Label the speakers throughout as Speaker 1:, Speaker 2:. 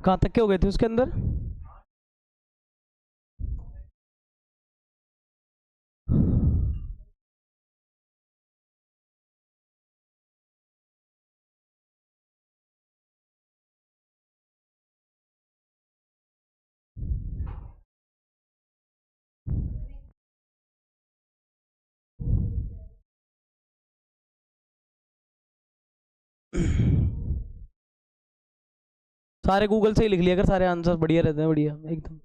Speaker 1: कहाँ तक के हो गए थे उसके अंदर? सारे गूगल से ही लिख लिया कर, सारे आंसर बढ़िया रहते हैं, बढ़िया एकदम।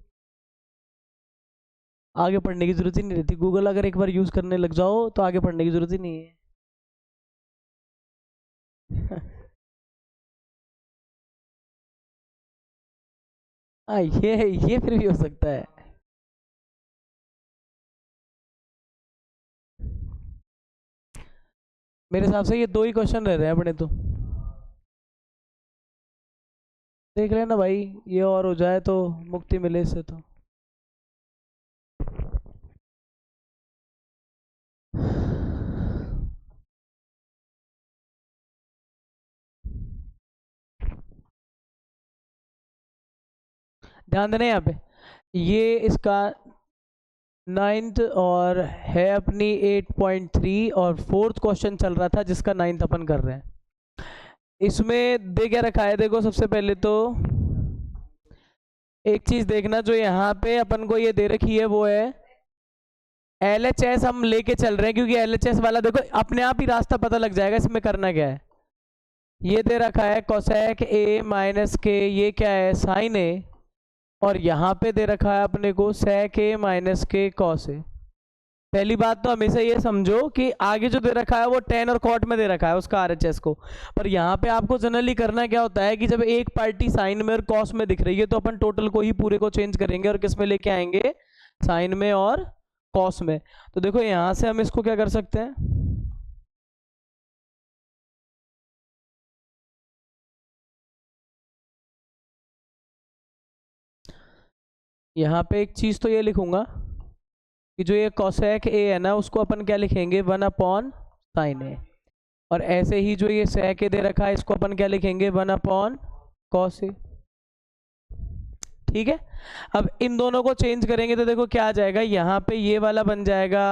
Speaker 1: आगे पढ़ने की जरूरत ही नहीं रहती, गूगल अगर एक बार यूज करने लग जाओ तो आगे पढ़ने की जरूरत ही नहीं है। हाँ, ये फिर भी हो सकता है। मेरे हिसाब से ये दो ही क्वेश्चन रह रहे हैं अपने तो। देख लेना भाई, ये और हो जाए तो मुक्ति मिले इससे तो। ध्यान देना यहाँ पे, ये इसका 9th और है अपनी 8.3, और 4th क्वेश्चन चल रहा था जिसका 9th अपन कर रहे हैं। इसमें दे क्या रखा है, देखो सबसे पहले तो एक चीज देखना, जो यहाँ पे अपन को ये दे रखी है वो है LHS हम लेके चल रहे हैं, क्योंकि LHS वाला देखो अपने आप ही रास्ता पता लग जाएगा इसमें करना क्या है। ये दे रखा है कोसेक A माइनस के, ये क्या है साइन A, और यहाँ पे दे रखा है अपने को सेक A माइनस के कॉस A। पहली बात तो हमेशा ये समझो कि आगे जो दे रखा है वो टेन और कॉट में दे रखा है उसका RHS को, पर यहाँ पे आपको जनरली करना क्या होता है कि जब एक पार्टी साइन में और कॉस में दिख रही है तो अपन टोटल को ही पूरे को चेंज करेंगे और किस में लेके आएंगे, साइन में और कॉस में। तो देखो यहाँ से हम इसको क्या कर सकते हैं, यहाँ पे एक चीज तो ये लिखूंगा कि जो ये कोसेक A है ना उसको अपन क्या लिखेंगे 1/sin A, और ऐसे ही जो ये सेक A दे रखा है इसको अपन क्या लिखेंगे 1/cos A। ठीक है, अब इन दोनों को चेंज करेंगे तो देखो क्या आ जाएगा, यहाँ पे ये वाला बन जाएगा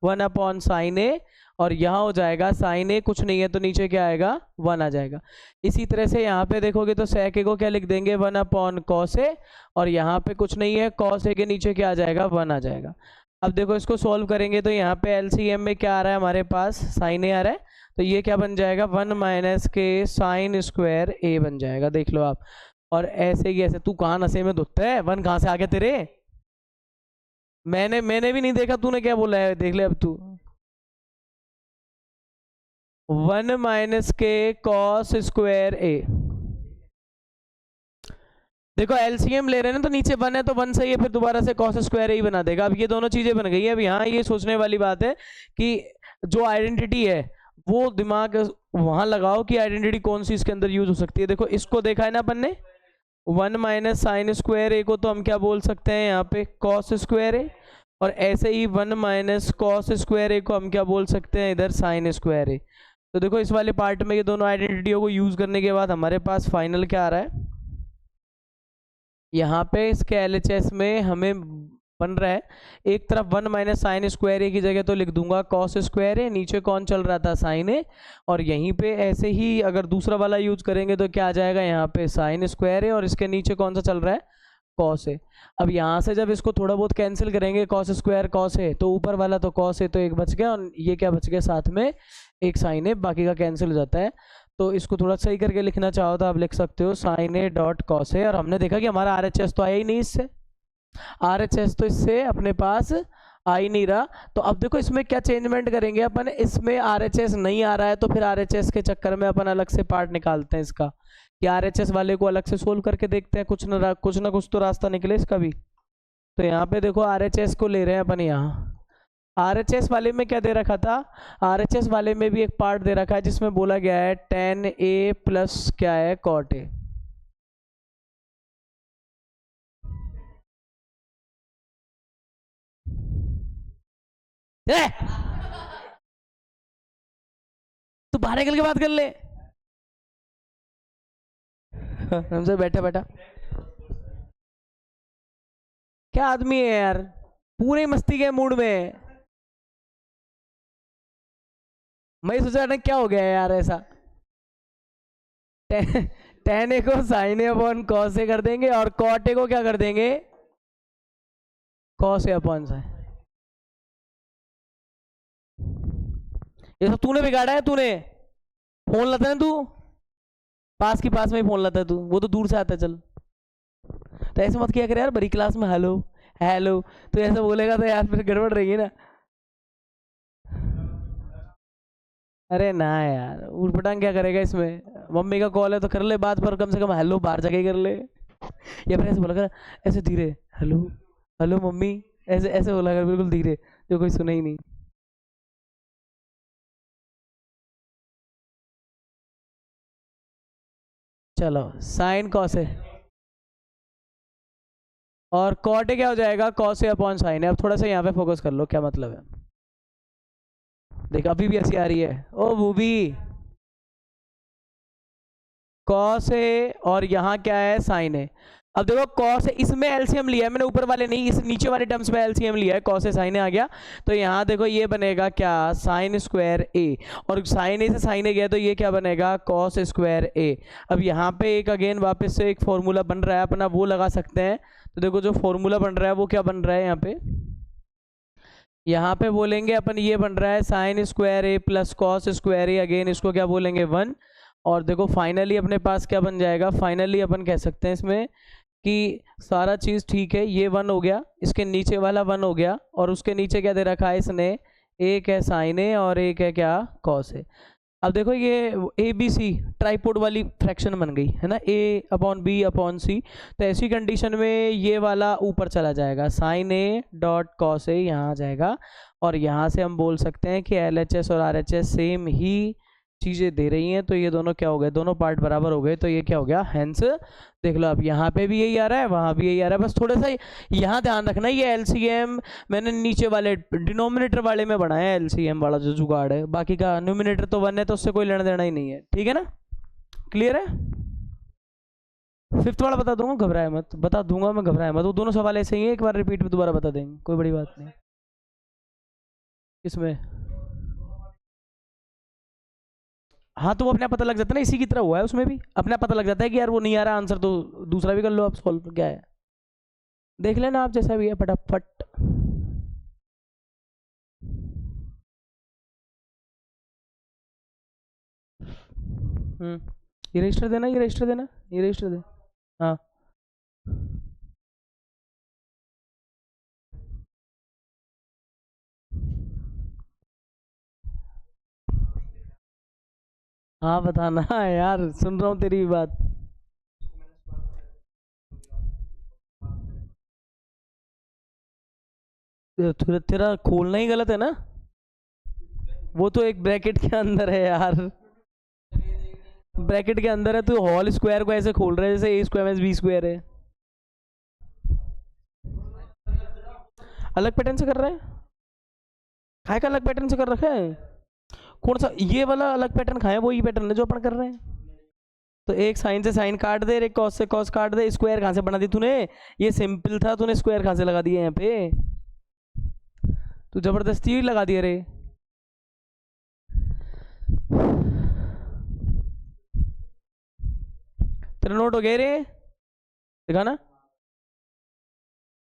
Speaker 1: 1/sin A, और यहाँ हो जाएगा sin A, कुछ नहीं है तो नीचे क्या आएगा 1 आ जाएगा। इसी तरह से यहाँ पे देखोगे तो sec A को क्या लिख देंगे 1/cos A, और यहाँ पे कुछ नहीं है cos A के नीचे क्या आ जाएगा 1 आ जाएगा। अब देखो इसको सॉल्व करेंगे तो यहाँ पे LCM में क्या आ रहा है हमारे पास, sin A आ रहा है, तो ये क्या बन जाएगा 1 माइनस के साइन स्क्वायर A बन जाएगा, देख लो आप। और ऐसे ही ऐसे, तू कहाँ नशे में धुतता है, 1 कहाँ से आ गया तेरे? मैंने भी नहीं देखा, तूने क्या बोला है, देख ले अब तू। 1 माइनस के कॉस स्क्वायर A। देखो एलसीएम ले रहे हैं ना, तो नीचे 1 है तो 1 सही है, फिर दोबारा से कॉस स्क्वायर A ही बना देगा। अब ये दोनों चीजें बन गई है। अब यहाँ ये सोचने वाली बात है कि जो आइडेंटिटी है वो दिमाग वहां लगाओ कि आइडेंटिटी कौन सी इसके अंदर यूज हो सकती है। देखो इसको देखा है ना अपन ने, 1 माइनस साइन स्क्वायर A को तो हम क्या बोल सकते हैं यहाँ पे कॉस स्क्वायर A, और ऐसे ही 1 माइनस कॉस स्क्वायर A को हम क्या बोल सकते हैं इधर साइन स्क्वायर A। तो देखो इस वाले पार्ट में ये दोनों आइडेंटिटियों को यूज करने के बाद हमारे पास फाइनल क्या आ रहा है, यहाँ पे इसके LHS में हमें बन रहा है, एक तरफ 1 माइनस साइन स्क्वायर A की जगह तो लिख दूंगा कॉस स्क्वायर A, नीचे कौन चल रहा था साइन A, और यहीं पे ऐसे ही अगर दूसरा वाला यूज करेंगे तो क्या आ जाएगा यहाँ पे साइन स्क्वायर A, और इसके नीचे कौन सा चल रहा है कॉस A। अब यहाँ से जब इसको थोड़ा बहुत कैंसिल करेंगे कॉस स्क्वायर कॉस A, तो ऊपर वाला तो कॉस A तो एक बच गया, और ये क्या बच गया साथ में एक साइन A, बाकी का कैंसिल हो जाता है। तो इसको थोड़ा सही करके लिखना चाहो तो आप लिख सकते हो sine A dot cos A, और हमने देखा कि हमारा RHS तो आया ही नहीं इससे, RHS तो इससे अपने पास आ ही नहीं रहा। तो अब देखो इसमें क्या चेंजमेंट करेंगे अपन, इसमें RHS नहीं आ रहा है तो फिर RHS के चक्कर में अपन अलग से पार्ट निकालते हैं इसका, कि RHS वाले को अलग से सोल्व करके देखते हैं, कुछ ना कुछ तो रास्ता निकले इसका भी। तो यहाँ पे देखो RHS को ले रहे हैं अपन, यहाँ RHS वाले में क्या दे रखा था, RHS वाले में भी एक पार्ट दे रखा है जिसमें बोला गया है tan A प्लस क्या है cot A। तू बाहर निकल के बात कर ले हमसे, बैठा बैठा। क्या आदमी है यार, पूरे मस्ती के मूड में। मैं सोचा ना क्या हो गया है यार ऐसा। टेन ए को sign A upon cos A कर देंगे और कॉट ए को क्या कर देंगे, कॉस ए अपॉन साइन। ये सब तूने बिगाड़ा है, तूने फोन लाता है ना तू, पास में ही फोन लाता है तू, वो तो दूर से आता है। चल तो ऐसे मत किया कर यार, बड़ी क्लास में हेलो हेलो तो ऐसा बोलेगा तो यार फिर गड़बड़ रहेगी ना। अरे ना यार, ऊट पटांग क्या करेगा इसमें, मम्मी का कॉल है तो कर ले बात, पर कम से कम हेलो बाहर जाके कर ले। या फिर ऐसे बोला कर, ऐसे धीरे, हेलो हेलो मम्मी, ऐसे ऐसे बोला कर बिल्कुल धीरे, जो कोई सुने ही नहीं। चलो साइन कॉस है, और कॉट क्या हो जाएगा, कॉस ए अपॉन साइन है। अब थोड़ा सा यहाँ पे फोकस कर लो, क्या मतलब है। देख अभी भी ऐसी आ रही है ओ मूवी, कॉस है और यहाँ क्या है, साइन है। अब देखो कॉस है, इसमें एलसीएम लिया है मैंने, ऊपर वाले नहीं, इस नीचे वाले टर्म्स में एलसीएम लिया है, कॉस है साइन आ गया। तो यहाँ देखो ये बनेगा क्या, साइन स्क्वायर ए, और साइन ए से साइन ए गया तो ये क्या बनेगा, कॉस स्क्वायर ए। अब यहाँ पे एक अगेन वापस से एक फॉर्मूला बन रहा है अपना, वो लगा सकते हैं। तो देखो जो फॉर्मूला बन रहा है वो क्या बन रहा है यहाँ पे बोलेंगे अपन, ये बन रहा है साइन स्क्वायर ए प्लस कॉस स्क्वायर ए, अगेन इसको क्या बोलेंगे 1। और देखो फाइनली अपने पास क्या बन जाएगा, फाइनली अपन कह सकते हैं इसमें कि सारा चीज़ ठीक है, ये 1 हो गया, इसके नीचे वाला 1 हो गया, और उसके नीचे क्या दे रखा है इसने, एक है साइन ए और एक है क्या, कॉस ए। अब देखो ये ए बी सी ट्राइपोड वाली फ्रैक्शन बन गई है ना, ए अपॉन बी अपॉन सी। तो ऐसी कंडीशन में ये वाला ऊपर चला जाएगा, sign A dot cos A यहाँ आ जाएगा। और यहाँ से हम बोल सकते हैं कि एल एच एस और आर एच एस सेम ही चीज़ें दे रही हैं, तो ये दोनों क्या हो गए, दोनों पार्ट बराबर हो गए, तो ये क्या हो गया, हेंस। देख लो अब यहाँ पे भी यही आ रहा है, वहाँ भी यही आ रहा है, बस थोड़ा सा यहाँ ध्यान रखना, ये एलसीएम मैंने नीचे वाले डिनोमिनेटर वाले में बनाया है, एलसीएम वाला जो जुगाड़ है, बाकी का न्यूमिनेटर तो 1 है तो उससे कोई लेना देना ही नहीं है, ठीक है ना, क्लियर है। फिफ्थ वाला बता दूंगा, घबराए मत, बता दूंगा मैं, घबराए मत, वो दोनों सवाल ऐसे ही है, एक बार रिपीट में दोबारा बता देंगे, कोई बड़ी बात नहीं। इसमें हाँ तो वो अपने आप पता लग जाता है ना, इसी की तरह हुआ है उसमें भी, अपने आप पता लग जाता है कि यार वो नहीं आ रहा आंसर, तो दूसरा भी कर लो आप सॉल्व, क्या है देख लेना आप, जैसा भी है फटाफट। ये रजिस्टर देना, ये रजिस्टर देना, ये रजिस्टर दे। हाँ हाँ बताना यार, सुन रहा हूँ तेरी भी बात। तेरा तेरा खोलना ही गलत है ना, वो तो एक ब्रैकेट के अंदर है यार, ब्रैकेट के अंदर है, तू होल स्क्वायर को ऐसे खोल रहा है जैसे ए स्क्वायर में बी स्क्वायर है, अलग पैटर्न से कर रहा है, खाए का अलग पैटर्न से कर रखा है, कौन सा ये वाला अलग पैटर्न खाया, वो ये पैटर्न है जो अपन कर रहे हैं। तो एक साइन से साइन काट दे, एक कॉस से कॉस काट दे, स्क्वायर कहाँ से बना दी तूने, ये सिंपल था, तूने स्क्वायर कहाँ से लगा दिया यहाँ पे, तू जबरदस्ती लगा दिया रे। तेरा नोट हो गया रे, देखा ना।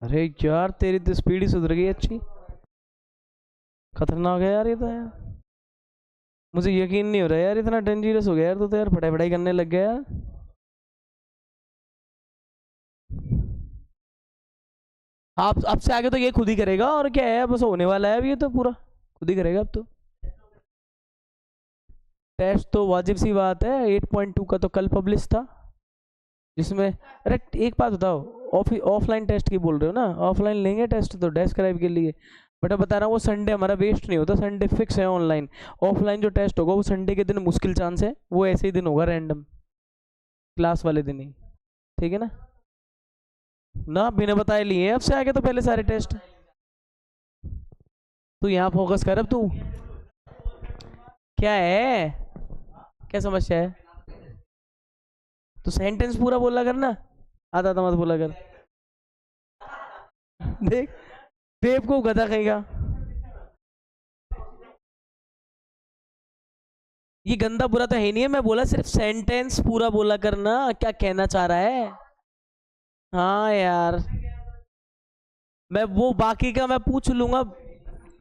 Speaker 1: अरे यार तेरी तो स्पीड ही सुधर गई अच्छी, खतरनाक है यार ये तो यार, मुझे यकीन नहीं हो रहा यार, इतना डेंजरस हो गया यार तो यार पढ़ाई पढ़ाई करने लग गया यार। आप अब से आगे तो ये खुद ही करेगा, और क्या है, बस होने वाला है अब, ये तो पूरा खुद ही करेगा अब तो। टेस्ट तो वाजिब सी बात है, 8.2 का तो कल पब्लिश था, जिसमें अरे एक बात बताओ, ऑफलाइन टेस्ट की बोल रहे हो ना, ऑफलाइन लेंगे टेस्ट तो डेस्क ड्राइव के लिए, बट अब बता रहा हूँ वो संडे हमारा वेस्ट नहीं होता, संडे फिक्स है ऑनलाइन। ऑफलाइन जो टेस्ट होगा वो संडे के दिन मुश्किल चांस है, वो ऐसे ही दिन होगा रैंडम, क्लास वाले दिन ही, ठीक है ना। ना बिना बताए लिए अब से आगे तो पहले सारे टेस्ट, तू यहाँ फोकस कर अब तू, क्या है, क्या समस्या है, तो सेंटेंस पूरा बोला कर ना, आधा आधा मत बोला कर। देख, बेवकूफ गधा कहेगा। ये गंदा बुरा तो है ही नहीं है, मैं बोला सिर्फ सेंटेंस पूरा बोला करना, क्या कहना चाह रहा है। हाँ यार, मैं वो बाकी का मैं पूछ लूंगा,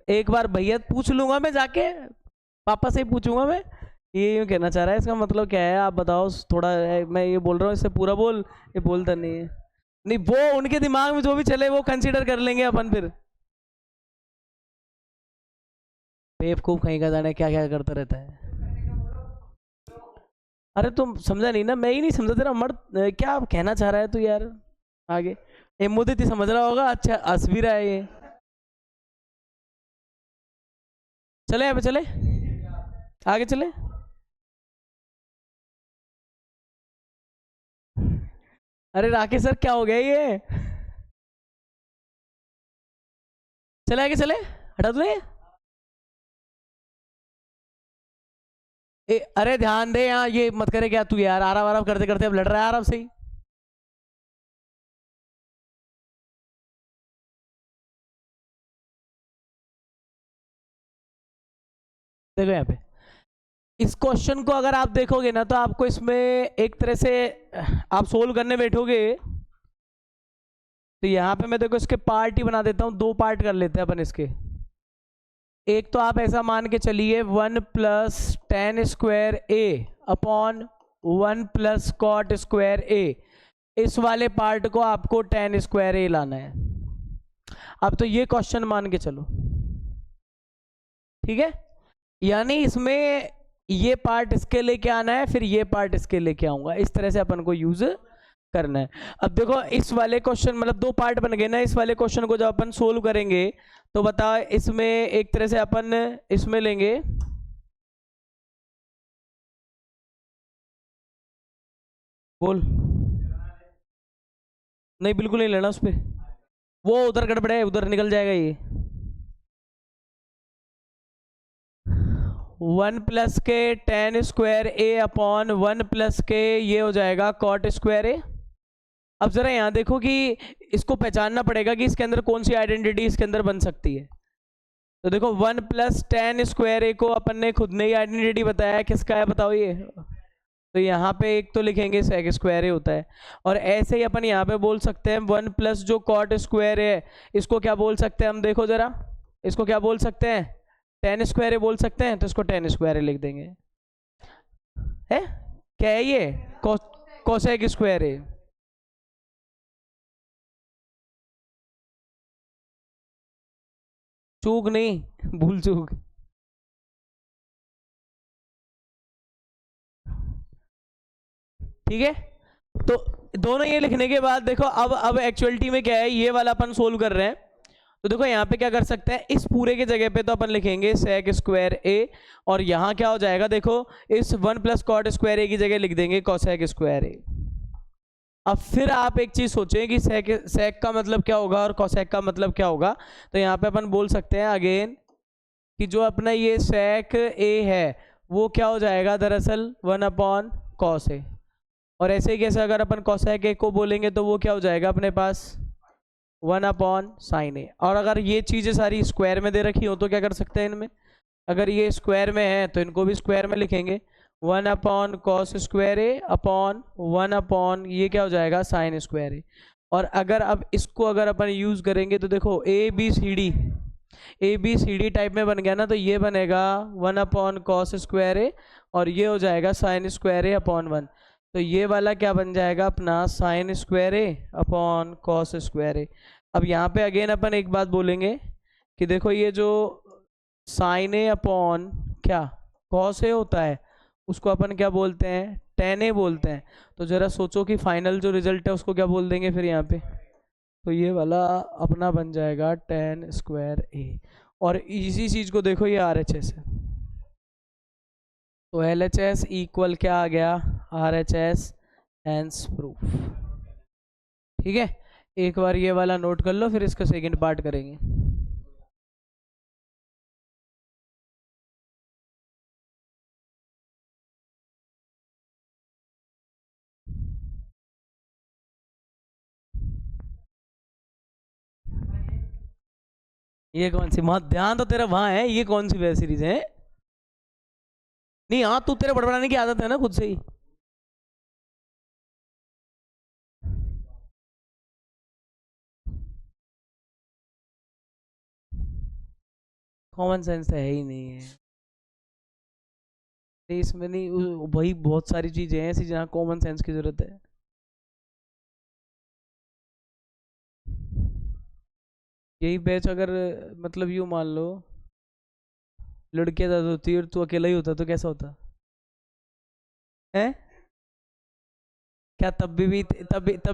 Speaker 1: एक बार भैया पूछ लूंगा मैं जाके, पापा से ही पूछूंगा मैं। ये यूँ कहना चाह रहा है, इसका मतलब क्या है आप बताओ थोड़ा। मैं ये बोल रहा हूँ इससे पूरा बोल, ये बोलता नहीं है। नहीं, वो उनके दिमाग में जो भी चले वो कंसीडर कर लेंगे अपन फिर। बेवकूफ कहीं का, जाने क्या क्या करता रहता है। अरे तुम समझा नहीं ना, मैं ही नहीं समझा तेरा मर्द क्या कहना चाह रहा है तू यार। आगे एमोदित समझ रहा होगा, अच्छा हंस भी रहा है ये। चले अब चले, आगे चले। अरे राकेश सर क्या हो गया ये। चले आगे चले, हटा दो ये। अरे ध्यान दे यहाँ, ये मत करे क्या तू यार, आराम आराम करते करते अब लड़ रहा है आराम से ही। देखो यहाँ पे, इस क्वेश्चन को अगर आप देखोगे ना तो आपको इसमें एक तरह से आप सोल्व करने बैठोगे तो यहाँ पे मैं देखो इसके पार्ट ही बना देता हूँ, दो पार्ट कर लेते हैं अपन इसके। एक तो आप ऐसा मान के चलिए 1 + tan² a upon 1 + cot² a, इस वाले पार्ट को आपको tan² a लाना है। अब तो ये क्वेश्चन मान के चलो, ठीक है। यानी इसमें ये पार्ट इसके लेके आना है, फिर ये पार्ट इसके लेके आऊंगा, इस तरह से अपन को यूज करना है। अब देखो इस वाले क्वेश्चन मतलब दो पार्ट बन गए ना, इस वाले क्वेश्चन को जब अपन सोल्व करेंगे तो बता, इसमें एक तरह से अपन इसमें लेंगे, बोल। नहीं बिल्कुल नहीं लेना उस पर, वो उधर गड़बड़ है, उधर निकल जाएगा ये। 1 + tan² a अपॉन 1 + ये हो जाएगा cot²a। अब जरा यहाँ देखो कि इसको पहचानना पड़ेगा कि इसके अंदर कौन सी आइडेंटिटी इसके अंदर बन सकती है। तो देखो 1 + tan² को अपन ने खुद ने ही आइडेंटिटी बताया है, किसका है बताओ ये। तो यहाँ पे एक तो लिखेंगे sec² होता है, और ऐसे ही अपन यहाँ पे बोल सकते हैं 1 + जो cot² है, इसको क्या बोल सकते हैं हम, देखो जरा, इसको क्या बोल सकते हैं, tan² बोल सकते हैं, तो इसको tan² लिख देंगे। है क्या है ये, cosec²। चूक नहीं, भूल चूक। ठीक है, तो दोनों ये लिखने के बाद देखो अब एक्चुअलिटी में क्या है, ये वाला अपन सोल्व कर रहे हैं। तो देखो यहाँ पे क्या कर सकते हैं, इस पूरे के जगह पे तो अपन लिखेंगे sec²a, और यहाँ क्या हो जाएगा देखो, इस 1 + cot²a की जगह लिख देंगे cosec²a। अब फिर आप एक चीज सोचें कि sec का मतलब क्या होगा और cosec का मतलब क्या होगा। तो यहाँ पे अपन बोल सकते हैं अगेन कि जो अपना ये sec a है वो क्या हो जाएगा दरअसल 1/cos a, और ऐसे ही कैसे अगर अपन cosec a को बोलेंगे तो वो क्या हो जाएगा अपने पास 1/sin a। और अगर ये चीजें सारी स्क्वायर में दे रखी हो तो क्या कर सकते हैं इनमें, अगर ये स्क्वायर में है तो इनको भी स्क्वायर में लिखेंगे, 1/cos² अपॉन 1/ ये क्या हो जाएगा sin²। और अगर अब इसको अगर अपन यूज करेंगे तो देखो A B C D type में बन गया ना, तो ये बनेगा 1/cos², और ये हो जाएगा sin²a/1। तो ये वाला क्या बन जाएगा अपना sin²a/cos²। अब यहाँ पे अगेन अपन एक बात बोलेंगे कि देखो ये जो sin a/ क्या cos a होता है, उसको अपन क्या बोलते हैं, tan a बोलते हैं। तो जरा सोचो कि फाइनल जो रिजल्ट है उसको क्या बोल देंगे फिर यहाँ पे, तो ये वाला अपना बन जाएगा tan²a। और इसी चीज को देखो ये RHS है, तो LHS इक्वल क्या आ गया RHS, हेंस प्रूफ। ठीक है, एक बार ये वाला नोट कर लो, फिर इसका सेकंड पार्ट करेंगे। ये कौन सी, वहां ध्यान तो तेरा वहां है, ये कौन सी वेब सीरीज है? नहीं हाँ, तू तेरे बड़बड़ाने की आदत है ना खुद से ही। कॉमन सेंस है ही नहीं है। नहीं इसमें नहीं, वही बहुत सारी चीजें हैं ऐसी जहाँ कॉमन सेंस की जरूरत है। यही बैच अगर मतलब यूं मान लो लड़कियां ज्यादा होती और तू अकेला ही होता तो कैसा होता है? क्या तब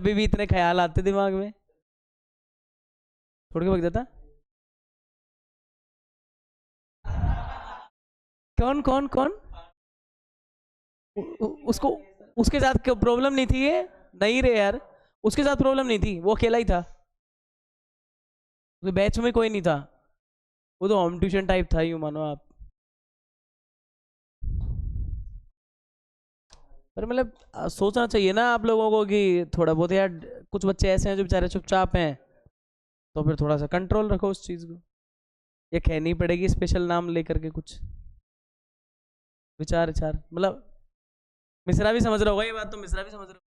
Speaker 1: भी इतने ख्याल आते दिमाग में? छोड़ के भाग जाता? कौन कौन कौन? उसको, उसके साथ प्रॉब्लम नहीं थी ये? नहीं रे यार, उसके साथ प्रॉब्लम नहीं थी, वो अकेला ही था, बैच में कोई नहीं था, वो तो होम ट्यूशन टाइप था, यूं मानो आप। पर मतलब सोचना चाहिए ना आप लोगों को कि थोड़ा बहुत यार, कुछ बच्चे ऐसे हैं जो बेचारे चुपचाप हैं, तो फिर थोड़ा सा कंट्रोल रखो उस चीज़ को। ये कहनी पड़ेगी स्पेशल नाम लेकर के कुछ विचार विचार, मतलब मिश्रा भी समझ रहा होगा ये बात, तो मिश्रा भी समझ रहा होगा।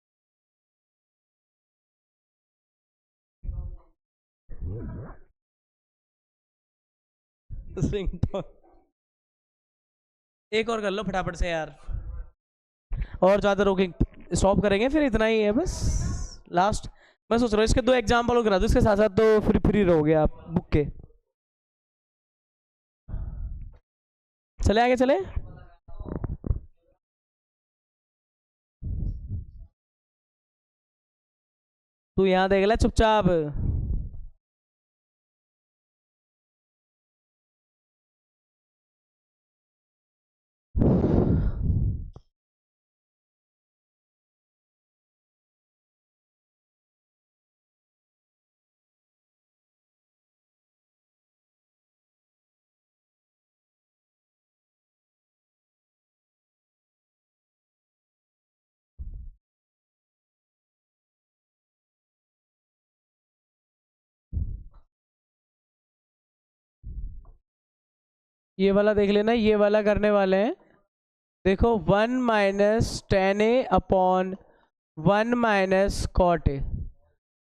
Speaker 1: एक और कर लो फटाफट से यार, और ज़्यादा रोकेंगे स्टॉप करेंगे फिर, इतना ही है बस लास्ट। मैं सोच रहा हूँ इसके 2 एग्जाम्पल और करा दूँ इसके साथ साथ, तो फ्री फ्री रहोगे आप बुक के। चले आगे चले। तू यहाँ देख ले चुपचाप। ये वाला देख लेना, ये वाला करने वाले हैं। देखो 1 - tan A/1 - cot A।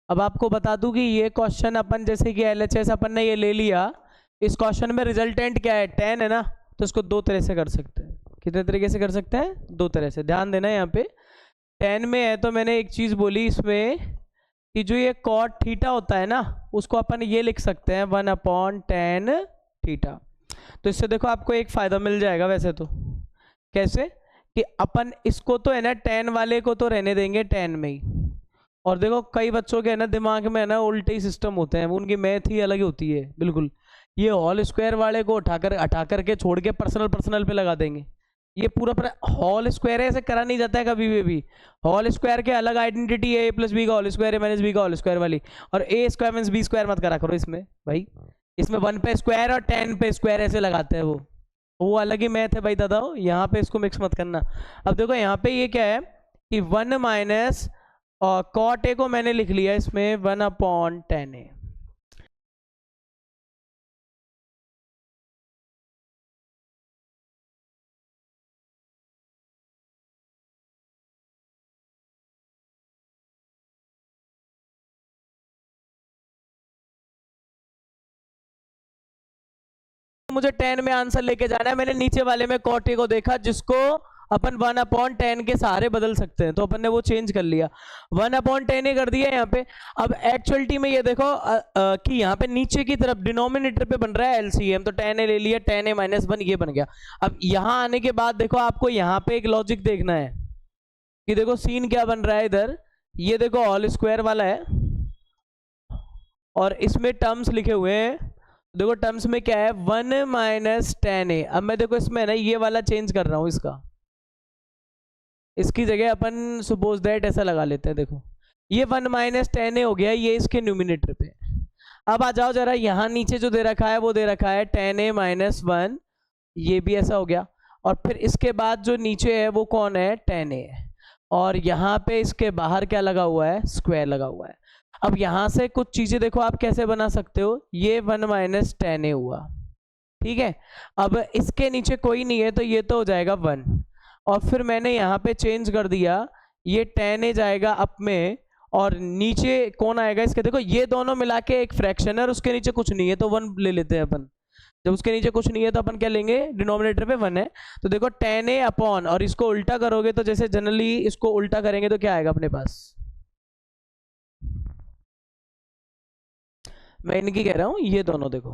Speaker 1: अब आपको बता दूं कि ये क्वेश्चन अपन जैसे कि LHS अपन ने ये ले लिया, इस क्वेश्चन में रिजल्टेंट क्या है, tan है ना, तो इसको 2 तरह से कर सकते हैं। कितने तरीके से कर सकते हैं? 2 तरह से। ध्यान देना यहाँ पे tan में है तो मैंने एक चीज़ बोली इसमें कि जो ये cot थीटा होता है ना, उसको अपन ये लिख सकते हैं 1/tan थीटा। तो इससे देखो आपको एक फ़ायदा मिल जाएगा वैसे तो। कैसे? कि अपन इसको तो है ना tan वाले को तो रहने देंगे tan में ही, और देखो कई बच्चों के है ना दिमाग में है ना उल्टे ही सिस्टम होते हैं, उनकी मैथ ही अलग होती है बिल्कुल। ये होल स्क्वायर वाले को उठाकर हटा करके छोड़ के पर्सनल पर्सनल पे लगा देंगे। ये पूरा होल स्क्वायर है, ऐसे करा नहीं जाता है कभी भी। होल स्क्वायर के अलग आइडेंटिटी है, a+b का होल स्क्वायर है -b का होल स्क्वायर वाली, और a square means b square मत करा करो इसमें भाई। इसमें 1 पे स्क्वायर और 10 पे स्क्वायर ऐसे लगाते हैं वो अलग ही मैथ है भाई दादा, यहाँ पे इसको मिक्स मत करना। अब देखो यहाँ पे ये क्या है कि 1 - और cot A को मैंने लिख लिया इसमें 1/tan A। मुझे 10 में आंसर लेके जाना है, मैंने नीचे वाले में cot A को देखा जिसको अपन 1/tan के सहारे बदल सकते हैं, तो अपन ने वो चेंज कर लिया, 1/tan A कर दिया यहाँ पे। अब एक्चुअलिटी में ये देखो कि यहाँ पे नीचे की तरफ डिनोमिनेटर पे बन रहा है LCM, तो tan A ले लिया, tan A -1 ये बन गया। अब यहाँ आने के बाद देखो आपको यहाँ पे एक लॉजिक देखना है कि देखो सीन क्या बन रहा है इधर, ये देखो होल स्क्वायर वाला है और इसमें टर्म्स लिखे हुए हैं। देखो टर्म्स में क्या है 1 - tan A। अब मैं देखो इसमें ना ये वाला चेंज कर रहा हूँ, इसकी जगह अपन सपोज दैट ऐसा लगा लेते हैं। देखो ये 1 - tan A हो गया, ये इसके न्यूमिनेटर पे। अब आ जाओ जरा, यहाँ नीचे जो दे रखा है वो दे रखा है tan A -1, ये भी ऐसा हो गया। और फिर इसके बाद जो नीचे है वो कौन है, tan A है, और यहाँ पे इसके बाहर क्या लगा हुआ है, स्क्वायर लगा हुआ है। अब यहां से कुछ चीजें देखो आप कैसे बना सकते हो, ये 1 माइनस टेन ए हुआ, ठीक है। अब इसके नीचे कोई नहीं है तो ये तो हो जाएगा 1, और फिर मैंने यहाँ पे चेंज कर दिया, ये टेन ए जाएगा अप में, और नीचे कौन आएगा इसके, देखो ये दोनों मिला के एक फ्रैक्शन है और उसके नीचे कुछ नहीं है तो 1 ले लेते हैं अपन। जब उसके नीचे कुछ नहीं है तो अपन क्या लेंगे, डिनोमिनेटर पे 1 है, तो देखो टेन ए अपॉन, और इसको उल्टा करोगे तो जैसे जनरली इसको उल्टा करेंगे तो क्या आएगा अपने पास, मैं इनकी कह रहा हूँ ये दोनों देखो,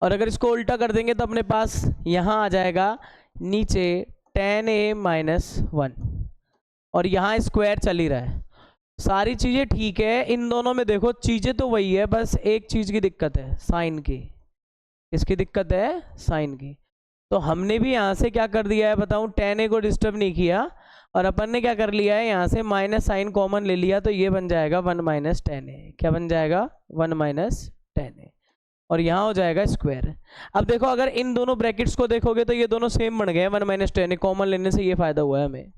Speaker 1: और अगर इसको उल्टा कर देंगे तो अपने पास यहाँ आ जाएगा नीचे टेन ए माइनस 1, और यहाँ स्क्वायर चल ही रहा है, सारी चीज़ें ठीक है, इन दोनों में देखो चीज़ें तो वही है, बस एक चीज़ की दिक्कत है, साइन की। इसकी दिक्कत है साइन की। तो हमने भी यहाँ से क्या कर दिया है बताऊँ, टेन ए को डिस्टर्ब नहीं किया, और अपन ने क्या कर लिया है यहाँ से माइनस साइन कॉमन ले लिया, तो ये बन जाएगा 1 माइनस टेन ए। क्या बन जाएगा, 1 माइनस टेन ए, और यहाँ हो जाएगा स्क्वायर। अब देखो अगर इन दोनों ब्रैकेट्स को देखोगे तो ये दोनों सेम बन गए, 1 माइनस टेन ए कॉमन लेने से ये फायदा हुआ है हमें।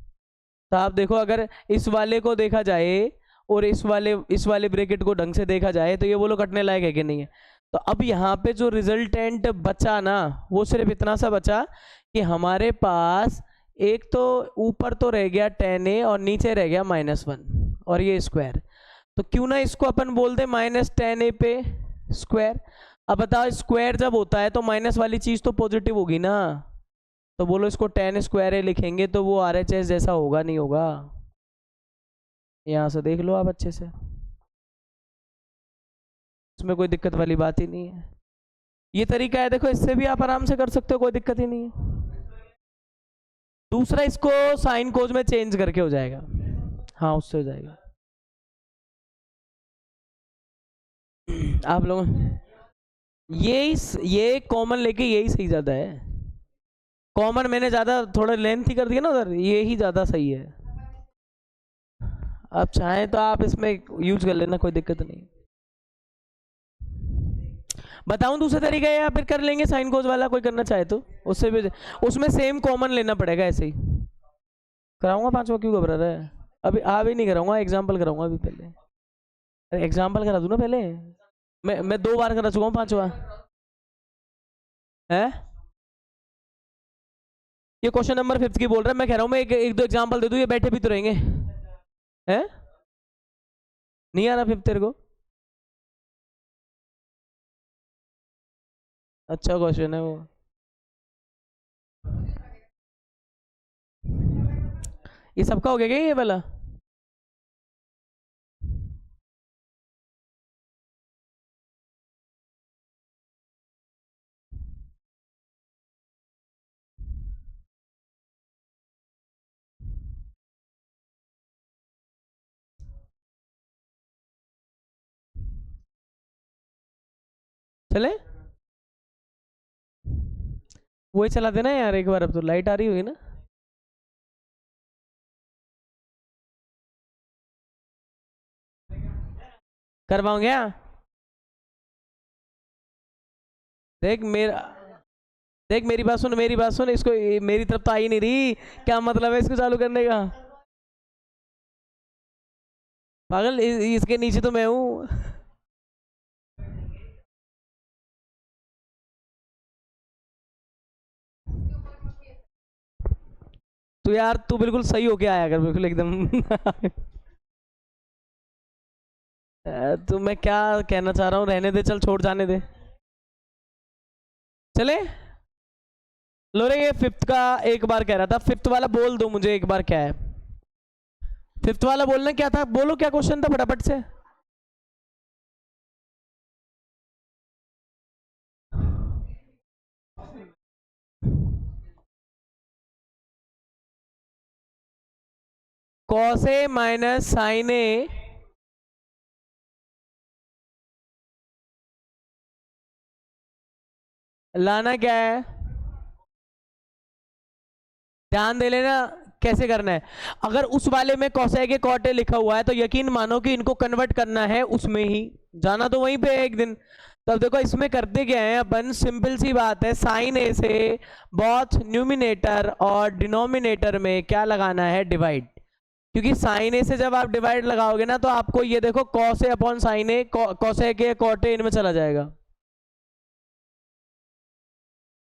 Speaker 1: तो आप देखो अगर इस वाले को देखा जाए और इस वाले ब्रैकेट को ढंग से देखा जाए तो ये बोलो कटने लायक है कि नहीं है। तो अब यहाँ पे जो रिजल्टेंट बचा ना, वो सिर्फ इतना सा बचा कि हमारे पास एक तो ऊपर तो रह गया टेन ए और नीचे रह गया -1 और ये स्क्वायर। तो क्यों ना इसको अपन बोल दे -10 ए पे स्क्वायर। अब बताओ स्क्वायर जब होता है तो माइनस वाली चीज़ तो पॉजिटिव होगी ना, तो बोलो इसको 10 स्क्वायर ए लिखेंगे तो वो RHS जैसा होगा नहीं होगा। यहाँ से देख लो आप अच्छे से, इसमें कोई दिक्कत वाली बात ही नहीं है। ये तरीका है देखो, इससे भी आप आराम से कर सकते हो, कोई दिक्कत ही नहीं है। दूसरा इसको साइन कोज में चेंज करके हो जाएगा, हाँ उससे हो जाएगा। आप लोग ये कॉमन लेके यही सही ज़्यादा है, कॉमन मैंने ज़्यादा थोड़ा लेंथ ही कर दिया ना उधर, ये ही ज़्यादा सही है। आप चाहें तो आप इसमें यूज कर लेना, कोई दिक्कत नहीं। बताऊं दूसरा तरीका है या फिर कर लेंगे साइन कोज वाला, कोई करना चाहे तो उससे भी, उसमें सेम कॉमन लेना पड़ेगा। ऐसे ही कराऊंगा पांचवा, क्यों घबरा रहा है, अभी नहीं कराऊंगा, एग्जाम्पल कराऊंगा अभी पहले। अरे एग्जाम्पल करा दूं ना पहले, मैं 2 बार करा चुका हूँ पांचवा है। ये क्वेश्चन नंबर 5 की बोल रहा है, मैं कह रहा हूँ मैं एक दो एग्जाम्पल दे दूं, ये बैठे भी तो रहेंगे हैं। नहीं आ रहा 5 तेरे को, अच्छा क्वेश्चन है वो। ये सबका हो गया क्या ये वाला, चले वही चला देना यार एक बार, अब तो लाइट आ रही होगी ना। करवाऊं क्या, देख मेरा, देख मेरी बात सुन, मेरी बात सुन, इसको मेरी तरफ तो आई नहीं रही, क्या मतलब है इसको चालू करने का, पागल इसके नीचे तो मैं हूँ। तो यार तू बिल्कुल सही होके आया कर, बिल्कुल एकदम। तो मैं क्या कहना चाह रहा हूँ, रहने दे, चल छोड़, जाने दे, चले। लो रे ये 5th का एक बार कह रहा था, 5th वाला बोल दो मुझे एक बार क्या है, 5th वाला बोलना क्या था, बोलो क्या क्वेश्चन था फटाफट से। कॉस ए माइनस साइन ए लाना क्या है, ध्यान दे लेना कैसे करना है। अगर उस वाले में कोसेक कॉट ए लिखा हुआ है तो यकीन मानो कि इनको कन्वर्ट करना है उसमें ही, जाना तो वहीं पे है एक दिन। तो अब देखो इसमें करते क्या है अपन, सिंपल सी बात है, साइन ए से बोथ न्यूमिनेटर और डिनोमिनेटर में क्या लगाना है, डिवाइड। क्योंकि साइन ए से जब आप डिवाइड लगाओगे ना तो आपको ये देखो cos A upon sine A, cosec A cot A इनमें चला जाएगा।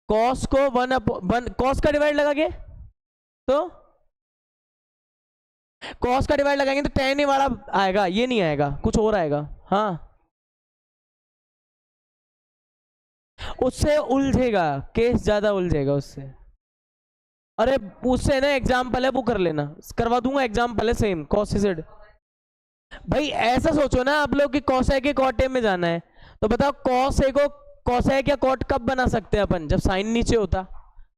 Speaker 1: कॉस को वन कॉस का डिवाइड लगा के, तो कॉस का डिवाइड लगाएंगे तो टेन ए वाला आएगा, ये नहीं आएगा, कुछ और आएगा। हाँ, उससे उलझेगा केस, ज्यादा उलझेगा उससे। अरे उससे ना एग्जाम्पल है वो कर लेना, करवा दूंगा, एग्जाम्पल है सेम कॉस जेड। भाई ऐसा सोचो ना आप लोग कि कॉसेक कॉट ए में जाना है, तो बताओ कॉस ए को कॉसेक या कॉट कब बना सकते हैं अपन, जब साइन नीचे होता,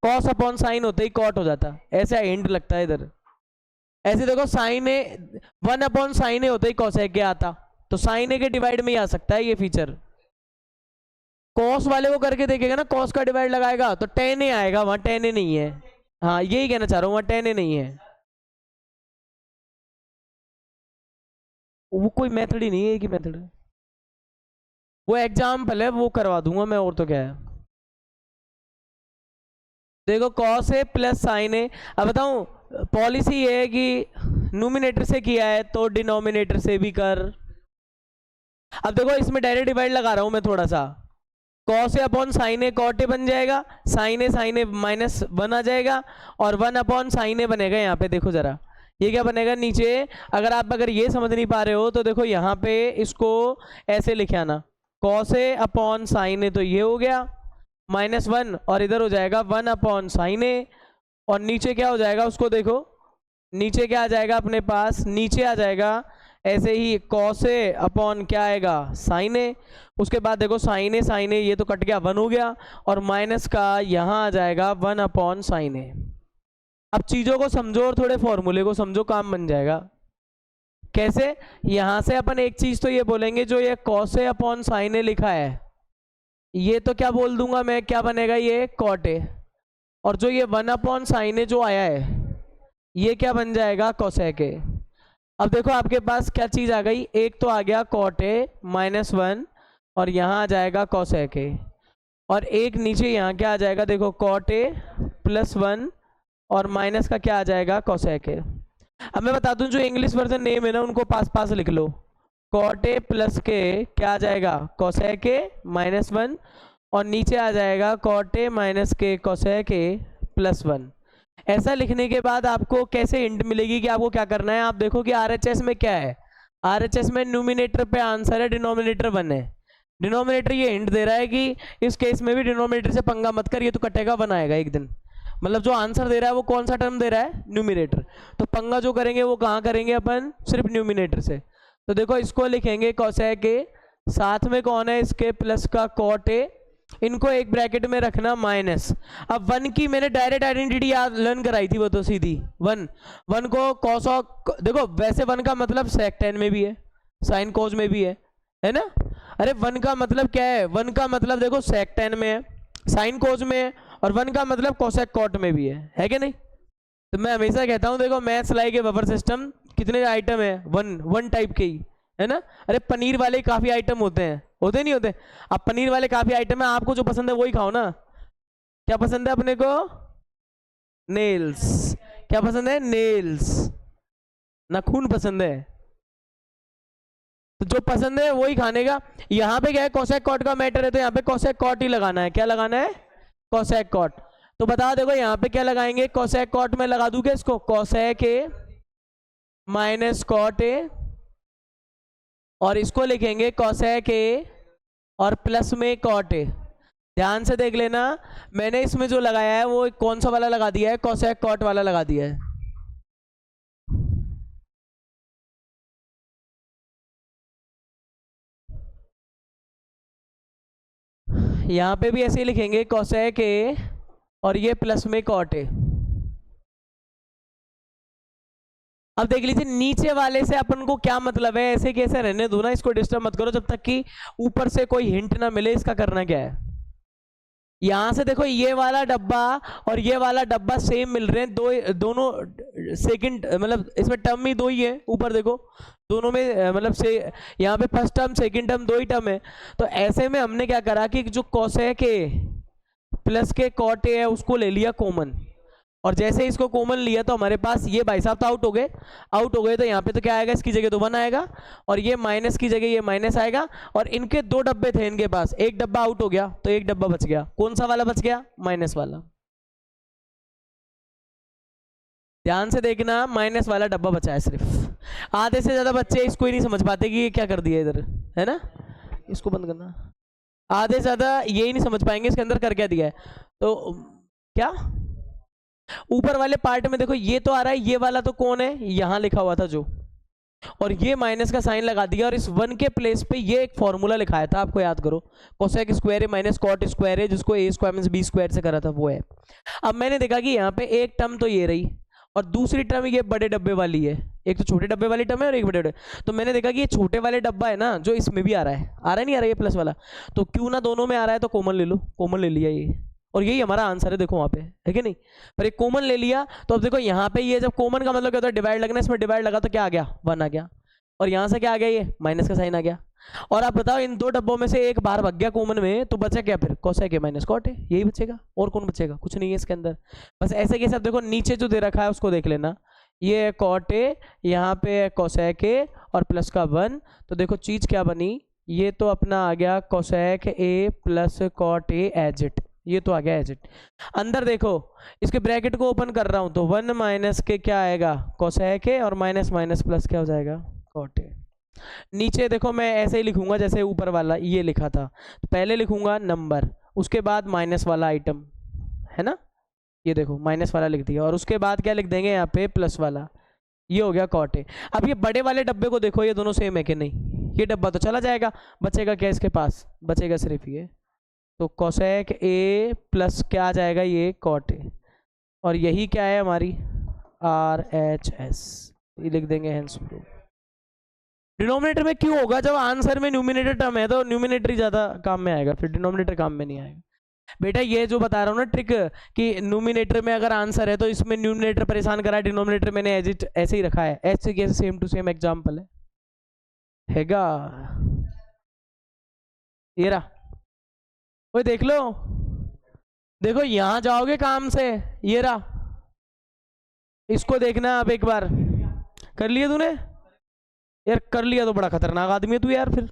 Speaker 1: कॉस अपॉन साइन होते ही कॉट हो जाता, ऐसा हिंट लगता है इधर। ऐसे देखो साइन ए 1 अपॉन साइन ए होते ही कॉसेक ए आता, तो साइन ए के डिवाइड में ही आ सकता है ये फीचर। कॉस वाले को करके देखेगा ना, कॉस का डिवाइड लगाएगा तो टेन ए आएगा, वहां टेन ए नहीं है। हाँ यही कहना चाह रहा हूँ, वहां टेन ए नहीं है, वो कोई मेथड ही नहीं है, एक ही मेथड है, वो एग्जाम्पल है, वो करवा दूंगा मैं, और तो क्या है। देखो कॉस ए प्लस साइन ए, अब बताऊं पॉलिसी ये है कि न्यूमिनेटर से किया है तो डिनोमिनेटर से भी कर। अब देखो इसमें डायरेक्ट डिवाइड लगा रहा हूं मैं थोड़ा सा, cos A upon sine A cot A बन जाएगा, साइन ए माइनस 1 आ जाएगा, और 1 अपॉन साइन ए बनेगा यहाँ पे, देखो जरा ये क्या बनेगा नीचे। अगर ये समझ नहीं पा रहे हो तो देखो यहाँ पे इसको ऐसे लिखे आना, कॉस ए अपॉन साइन ए, तो ये हो गया -1, और इधर हो जाएगा 1 अपॉन साइन ए, और नीचे क्या हो जाएगा उसको देखो, नीचे क्या आ जाएगा अपने पास, नीचे आ जाएगा ऐसे ही कॉस ए अपॉन क्या आएगा साइन ए, उसके बाद देखो साइन ए ये तो कट गया, 1 हो गया, और माइनस का यहाँ आ जाएगा 1 अपॉन साइन ए। अब चीज़ों को समझो और थोड़े फॉर्मूले को समझो, काम बन जाएगा। कैसे, यहाँ से अपन एक चीज़ तो ये बोलेंगे, जो ये कॉस ए अपॉन साइन ए लिखा है ये तो क्या बोल दूंगा मैं, क्या बनेगा ये कॉट ए, और जो ये 1 अपॉन साइन ए जो आया है ये क्या बन जाएगा कॉसेक ए। अब देखो आपके पास क्या चीज़ आ गई, एक तो आ गया कॉट ए -1, और यहाँ आ जाएगा कॉसेक ए, और एक नीचे यहाँ क्या आ जाएगा, देखो कॉट ए +1 और माइनस का क्या आ जाएगा कॉसेक ए। अब मैं बता दूं जो इंग्लिश वर्जन नेम है ना उनको पास पास लिख लो, कॉट ए प्लस के क्या आ जाएगा कॉसेक ए -1, और नीचे आ जाएगा कॉट ए माइनस के कॉसेक ए +1। ऐसा लिखने के बाद आपको कैसे हिंट मिलेगी कि आपको क्या करना है। आप देखो कि आरएचएस में क्या है, आरएचएस में न्यूमिनेटर पे आंसर है, डिनोमिनेटर 1 है। डिनोमिनेटर ये हिंट दे रहा है कि इस केस में भी डिनोमिनेटर से पंगा मत कर, ये तो कटेगा 1 आएगा एक दिन। मतलब जो आंसर दे रहा है वो कौन सा टर्म दे रहा है, न्यूमिनेटर, तो पंगा जो करेंगे वो कहाँ करेंगे अपन, सिर्फ न्यूमिनेटर से। तो देखो इसको लिखेंगे कॉसेक ए, साथ में कौन है इसके प्लस का कॉट ए, इनको एक ब्रैकेट में रखना माइनस। अब 1 की मैंने डायरेक्ट आइडेंटिटी याद लर्न कराई थी, वो तो सीधी 1 को कॉस ऑफ, देखो वैसे 1 का मतलब सेक टेन में भी है, साइन कोज में भी है ना। अरे 1 का मतलब क्या है, 1 का मतलब देखो सेक टेन में है, साइन कोज में है, और 1 का मतलब कोसेक कॉट में भी है कि नहीं। तो मैं हमेशा कहता हूँ देखो maths like a buffer system, कितने आइटम है, वन टाइप के ही है ना। अरे पनीर वाले काफ़ी आइटम होते हैं, होते नहीं होते। अब पनीर वाले काफ़ी आइटम है, आपको जो पसंद है वही खाओ ना। क्या पसंद है अपने को, नेल्स, क्या पसंद है, नेल्स, नाखून पसंद है, तो जो पसंद है वही खाने का। यहाँ पे क्या है, कोसेक कॉट का मैटर है, तो यहाँ पे कोसेक कॉट ही लगाना है। क्या लगाना है, कोसेक कॉट। तो बता देखो यहाँ पे क्या लगाएंगे, कोसेक कॉट में लगा दूं क्या इसको, cosec A minus cot A, और इसको लिखेंगे कोसेक ए और प्लस में कॉट ए। ध्यान से देख लेना, मैंने इसमें जो लगाया है वो कौन सा वाला लगा दिया है, कोसेक कॉट वाला लगा दिया है। यहाँ पे भी ऐसे ही लिखेंगे कोसेक ए और ये प्लस में कॉट ए। अब देख लीजिए नीचे वाले से अपन को क्या मतलब है, ऐसे कैसे रहने दो ना, इसको डिस्टर्ब मत करो जब तक कि ऊपर से कोई हिंट ना मिले। इसका करना क्या है, यहां से देखो ये वाला डब्बा और ये वाला डब्बा सेम मिल रहे हैं, दोनों सेकंड, मतलब इसमें टर्म ही दो ही है। ऊपर देखो दोनों में मतलब से यहाँ पे फर्स्ट टर्म सेकंड टर्म दो ही टर्म है। तो ऐसे में हमने क्या करा कि जो कोसेक ए प्लस के कॉट ए है उसको ले लिया कॉमन, और जैसे इसको कॉमन लिया तो हमारे पास ये भाई साहब तो आउट हो गए, आउट हो गए तो यहाँ पे तो क्या आएगा, इसकी जगह तो 1 आएगा, और ये माइनस की जगह ये माइनस आएगा, और इनके 2 डब्बे थे इनके पास, एक डब्बा आउट हो गया तो एक डब्बा बच गया। कौन सा वाला बच गया? माइनस वाला। ध्यान से देखना, माइनस वाला डब्बा बचा है सिर्फ। आधे से ज्यादा बच्चे इसको ही नहीं समझ पाते कि ये क्या कर दिया इधर, है ना। इसको बंद करना। आधे से ज्यादा यही नहीं समझ पाएंगे इसके अंदर कर क्या दिया है। तो क्या ऊपर वाले पार्ट में देखो ये तो आ रहा है, ये वाला तो कौन है, यहां लिखा हुआ था जो, और ये माइनस का साइन लगा दिया, और इस 1 के प्लेस पे ये एक फॉर्मूला लिखाया था, आपको याद करो, कोसेक स्क्वायर है माइनस कॉट स्क्वायर है, जिसको ए स्क्वायर माइनस बी स्क्वायर से करा था वो है। अब मैंने देखा कि यहाँ पे एक टर्म तो ये रही, और दूसरी टर्म ये बड़े डब्बे वाली है, एक तो छोटे डब्बे वाली टर्म है और एक बड़े डब्बे। तो मैंने देखा कि ये छोटे वाले डब्बा है ना, जो इसमें भी आ रहा है, आ रहा नहीं आ रहा है ये प्लस वाला, तो क्यों ना दोनों में आ रहा है तो कॉमन ले लो, कॉमन ले लिया ये, और यही हमारा आंसर है, देखो वहाँ पे है कि नहीं। पर एक कॉमन ले लिया, तो अब देखो यहाँ पे ये जब कॉमन का मतलब क्या होता है, डिवाइड लगना, इसमें डिवाइड लगा तो क्या आ गया, 1 आ गया, और यहाँ से क्या आ गया, ये माइनस का साइन आ गया। और आप बताओ इन 2 डब्बों में से एक बाहर भाग गया कॉमन में, तो बचा क्या फिर, कोसेक है माइनस कॉट है, यही बचेगा, और कौन बचेगा, कुछ नहीं है इसके अंदर। बस ऐसे के साथ देखो नीचे जो दे रखा है उसको देख लेना, ये है कॉट ए, यहाँ पे है कोसेक ए और प्लस का 1, तो देखो चीज क्या बनी, ये तो अपना आ गया cosec A plus cot A as it, ये तो आ गया एज इट। अंदर देखो इसके ब्रैकेट को ओपन कर रहा हूं तो 1 माइनस के क्या आएगा, कोसेक ए, और माइनस माइनस प्लस क्या हो जाएगा, कॉट ए। नीचे देखो मैं ऐसे ही लिखूंगा जैसे ऊपर वाला ये लिखा था, तो पहले लिखूंगा नंबर, उसके बाद माइनस वाला आइटम, है ना, ये देखो माइनस वाला लिख दिया, और उसके बाद क्या लिख देंगे यहाँ पे, प्लस वाला, ये हो गया कॉट ए। अब ये बड़े वाले डब्बे को देखो, ये दोनों सेम है कि नहीं, ये डब्बा तो चला जाएगा, बचेगा क्या इसके पास, बचेगा सिर्फ ये, तो कोसेक ए प्लस क्या आ जाएगा, ये कॉट ए, और यही क्या है हमारी RHS, ये लिख देंगे हेंस प्रूव। डिनोमिनेटर में क्यों होगा, जब आंसर में न्यूमिनेटर टर्म है तो न्यूमिनेटर ही ज्यादा काम में आएगा, फिर डिनोमिनेटर काम में नहीं आएगा। बेटा ये जो बता रहा हूँ ना ट्रिक, कि न्यूमिनेटर में अगर आंसर है तो इसमें न्यूमिनेटर परेशान करा है, डिनोमिनेटर मैंने एज इट ऐसे ही रखा है, ऐसे कैसे सेम टू सेम एग्जांपल हैगा, ये रहा, ओए देख लो, देखो यहां जाओगे काम से, ये रहा, इसको देखना अब एक बार, कर लिया तूने यार, कर लिया तो बड़ा खतरनाक आदमी है तू यार, फिर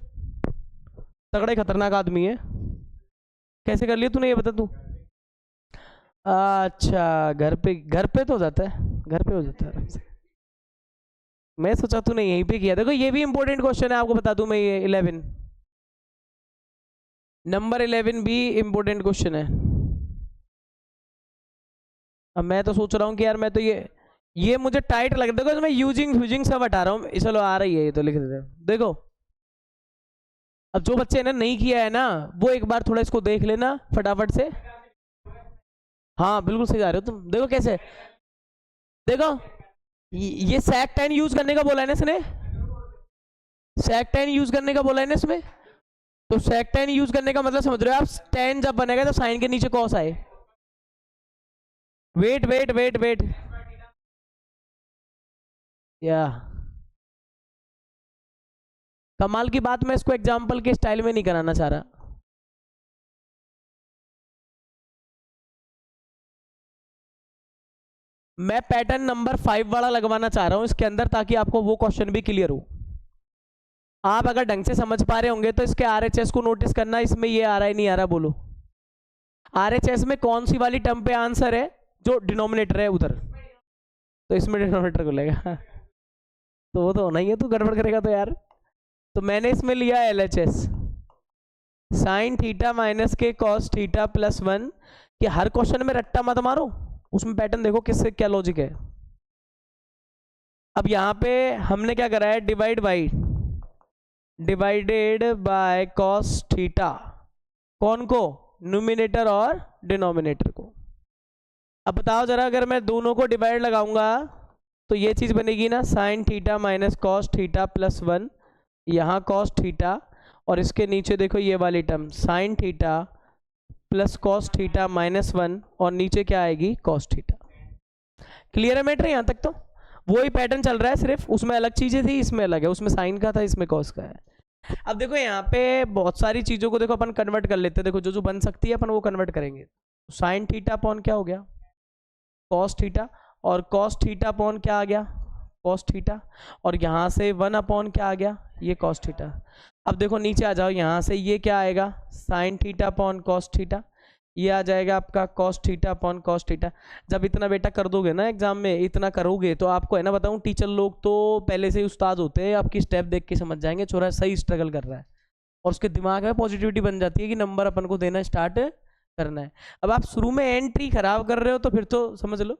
Speaker 1: तगड़ा ही खतरनाक आदमी है, कैसे कर लिया तूने ये बता तू। अच्छा घर पे तो हो जाता है, घर पे हो जाता है आराम से, मैं सोचा तूने यहीं पे किया। देखो ये भी इंपॉर्टेंट क्वेश्चन है, आपको बता दूं मैं, ये 11 नंबर 11 भी इंपॉर्टेंट क्वेश्चन है। अब मैं तो सोच रहा हूँ कि यार मैं तो ये मुझे टाइट लग रहा है, देखो मैं यूजिंग सब हटा रहा हूँ, चलो आ रही है ये तो लिख देते हैं। देखो अब जो बच्चे ने नहीं किया है ना, वो एक बार थोड़ा इसको देख लेना फटाफट से, हाँ बिल्कुल सही जा रहे हो तुम, देखो कैसे, देखो ये सेक 10 यूज करने का बोला है ना इसने, सेक 10 यूज करने का बोला है ना इसमें, तो सेक 10 यूज करने का मतलब समझ रहे हो आप, 10 जब बनेगा तो साइन के नीचे कॉस आए, वेट वेट वेट वेट, या कमाल की बात, मैं इसको एग्जाम्पल के स्टाइल में नहीं कराना चाह रहा, मैं पैटर्न नंबर 5 वाला लगवाना चाह रहा हूं इसके अंदर, ताकि आपको वो क्वेश्चन भी क्लियर हो। आप अगर ढंग से समझ पा रहे होंगे तो इसके RHS को नोटिस करना, इसमें ये आ रहा है नहीं आ रहा, बोलो RHS में कौन सी वाली टर्म पे आंसर है, जो डिनोमिनेटर है उधर, तो इसमें डिनोमिनेटर को लेगा तो वो तो होना ही है, तू गड़बड़ करेगा तो यार। तो मैंने इसमें लिया LHS, साइन थीटा माइनस के कॉस थीटा प्लस 1, कि हर क्वेश्चन में रट्टा मत मारो, उसमें पैटर्न देखो किससे क्या लॉजिक है। अब यहाँ पे हमने क्या करा है, डिवाइडेड बाय कॉस थीटा, कौन को, न्यूमिनेटर और डिनोमिनेटर को। अब बताओ जरा, अगर मैं दोनों को डिवाइड लगाऊंगा तो ये चीज बनेगी ना, sine theta minus cos theta plus 1, यहाँ कॉस थीटा, और इसके नीचे देखो ये वाली term sine theta plus cos theta minus 1, और नीचे क्या आएगी, कॉस थीटा। क्लियर है मैटर यहाँ तक, तो वही पैटर्न चल रहा है, सिर्फ उसमें अलग चीजें थी, इसमें अलग है, उसमें साइन का था, इसमें कॉस का है। अब देखो यहाँ पे बहुत सारी चीजों को देखो अपन कन्वर्ट कर लेते हैं, देखो जो जो बन सकती है अपन वो कन्वर्ट करेंगे। साइन थीटा अपॉन क्या हो गया, कॉस थीटा, और कॉस थीटा अपॉन क्या आ गया, कॉस थीटा, और यहाँ से 1 अपॉन क्या आ गया, ये कॉस थीटा। अब देखो नीचे आ जाओ, यहाँ से ये क्या आएगा, sine theta upon cos theta, ये आ जाएगा आपका cos theta upon cos theta. जब इतना बेटा कर दोगे ना एग्जाम में, इतना करोगे तो आपको है ना बताऊं, टीचर लोग तो पहले से ही उस्ताद होते हैं, आपकी स्टेप देख के समझ जाएंगे छोरा सही स्ट्रगल कर रहा है, और उसके दिमाग में पॉजिटिविटी बन जाती है कि नंबर अपन को देना स्टार्ट करना है। अब आप शुरू में एंट्री खराब कर रहे हो तो फिर तो समझ लो,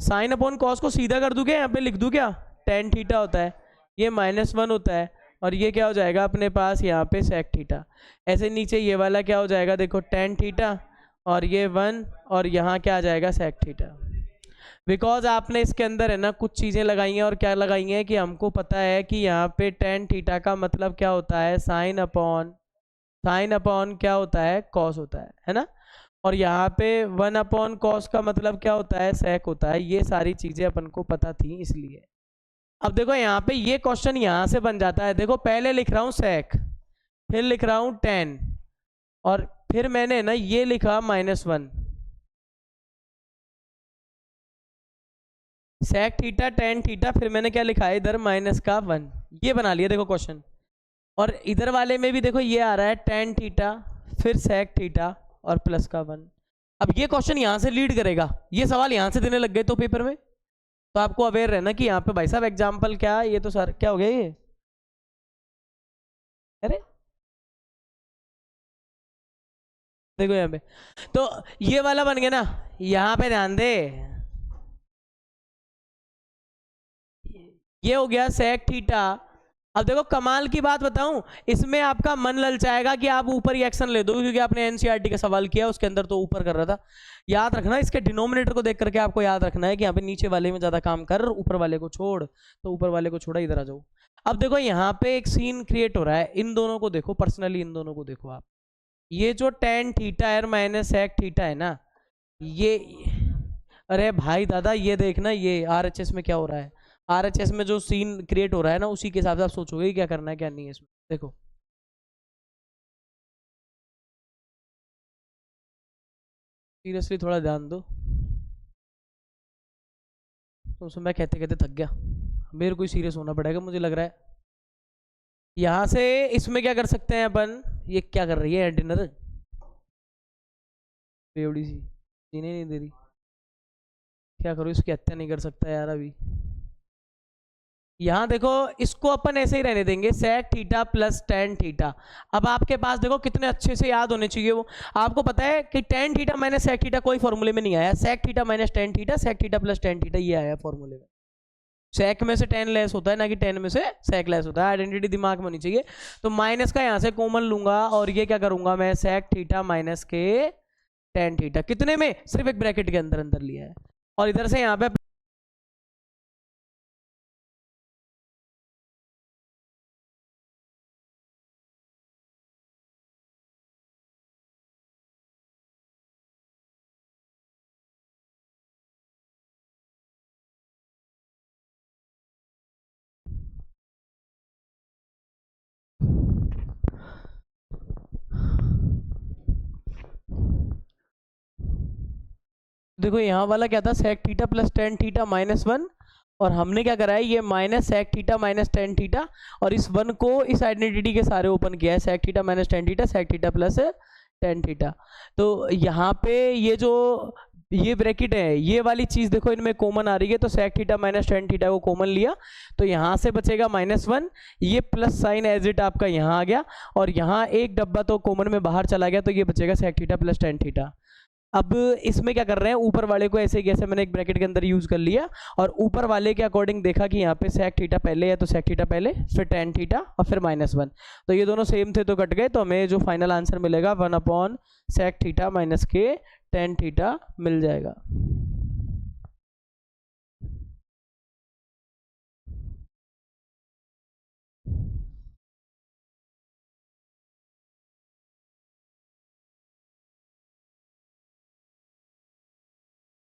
Speaker 1: साइन अपॉन कॉस को सीधा कर दूं क्या, यहाँ पे लिख दूं क्या, टेन थीटा होता है, ये -1 होता है, और ये क्या हो जाएगा अपने पास यहाँ पे सेक थीटा। ऐसे नीचे ये वाला क्या हो जाएगा, देखो टेन थीटा, और ये 1, और यहाँ क्या आ जाएगा सेक थीटा। बिकॉज आपने इसके अंदर है ना कुछ चीज़ें लगाई हैं, और क्या लगाई हैं कि हमको पता है कि यहाँ पे टेन थीटा का मतलब क्या होता है, साइन अपॉन क्या होता है, कॉस होता है ना, और यहाँ पे 1 अपॉन कॉस का मतलब क्या होता है, सेक होता है। ये सारी चीज़ें अपन को पता थी इसलिए। अब देखो यहाँ पे ये क्वेश्चन यहाँ से बन जाता है, देखो पहले लिख रहा हूँ सेक, फिर लिख रहा हूँ टेन, और फिर मैंने ना ये लिखा -1, सेक थीटा टेन थीटा, फिर मैंने क्या लिखा है इधर -1, ये बना लिया देखो क्वेश्चन। और इधर वाले में भी देखो ये आ रहा है टेन थीटा, फिर सेक थीटा और +1। अब ये क्वेश्चन यहाँ से लीड करेगा, ये सवाल यहाँ से देने लग गए तो पेपर में, तो आपको अवेयर रहना कि यहाँ पे भाई साहब एग्जाम्पल क्या, ये तो सर क्या हो गया ये, अरे देखो यहाँ पे, तो ये वाला बन गया ना, यहाँ पे ध्यान दे, ये हो गया सेक थीटा। अब देखो कमाल की बात बताऊं, इसमें आपका मन ललचाएगा कि आप ऊपर ही एक्शन ले दो, क्योंकि आपने एनसीईआरटी का सवाल किया उसके अंदर तो ऊपर कर रहा था। याद रखना इसके डिनोमिनेटर को देख करके आपको याद रखना है कि यहाँ पे नीचे वाले में ज्यादा काम कर, ऊपर वाले को छोड़, तो ऊपर वाले को छोड़ा, इधर आ जाओ। अब देखो यहाँ पे एक सीन क्रिएट हो रहा है, इन दोनों को देखो पर्सनली, इन दोनों को देखो आप, ये जो टेन थीटा है माइनस सेक थीटा है ना, ये अरे भाई दादा ये देखना, ये आरएचएस में क्या हो रहा है, आरएचएस में जो सीन क्रिएट हो रहा है ना, उसी के हिसाब से आप सोचोगे क्या करना है क्या नहीं है इसमें। देखो सीरियसली थोड़ा ध्यान दो, तो उसमें मैं कहते कहते थक गया, मेरे को सीरियस होना पड़ेगा मुझे लग रहा है। यहाँ से इसमें क्या कर सकते हैं अपन, ये क्या कर रही है डिनर, बेवड़ी सी जीने नहीं दे रही, क्या करूँ, इसकी हत्या नहीं कर सकता यार अभी। यहाँ देखो इसको अपन ऐसे ही रहने देंगे, sec theta plus tan theta. अब आपके पास देखो कितने अच्छे से याद होने चाहिए वो, आपको पता है कि tan theta minus sec theta कोई फॉर्मूले में नहीं आया, sec theta minus tan theta, sec theta plus tan theta ये आया फॉर्मूले में। सेक में से टेन लेस होता है ना कि टेन में से सेक लेस होता है, आइडेंटिटी दिमाग में होनी चाहिए। तो माइनस का यहाँ से कॉमन लूंगा, और ये क्या करूंगा मैं, सेक थीटा माइनस के टेन थीटा, कितने में, सिर्फ एक ब्रैकेट के अंदर अंदर लिया है, और इधर से यहाँ पे देखो यहाँ वाला क्या था, sec theta plus tan theta -1, और हमने क्या करा है, ये minus sec theta minus tan theta, और इस 1 को इस आइडेंटिटी के सारे ओपन किया है, sec theta minus tan theta, sec theta plus tan theta. तो यहाँ पे ये जो ये ब्रैकेट है, ये वाली चीज़ देखो इनमें कॉमन आ रही है, तो sec theta minus tan theta को कॉमन लिया, तो यहाँ से बचेगा -1, ये प्लस साइन एज इट आपका यहाँ आ गया, और यहाँ एक डब्बा तो कॉमन में बाहर चला गया, तो ये बचेगा sec theta plus tan theta. अब इसमें क्या कर रहे हैं, ऊपर वाले को ऐसे कैसे मैंने एक ब्रैकेट के अंदर यूज कर लिया, और ऊपर वाले के अकॉर्डिंग देखा कि यहाँ पे सेक थीटा पहले है, तो सेक थीटा पहले, फिर टेन थीटा, और फिर -1, तो ये दोनों सेम थे तो कट गए, तो हमें जो फाइनल आंसर मिलेगा 1 अपॉन सेक थीटा माइनस के टेन थीटा मिल जाएगा।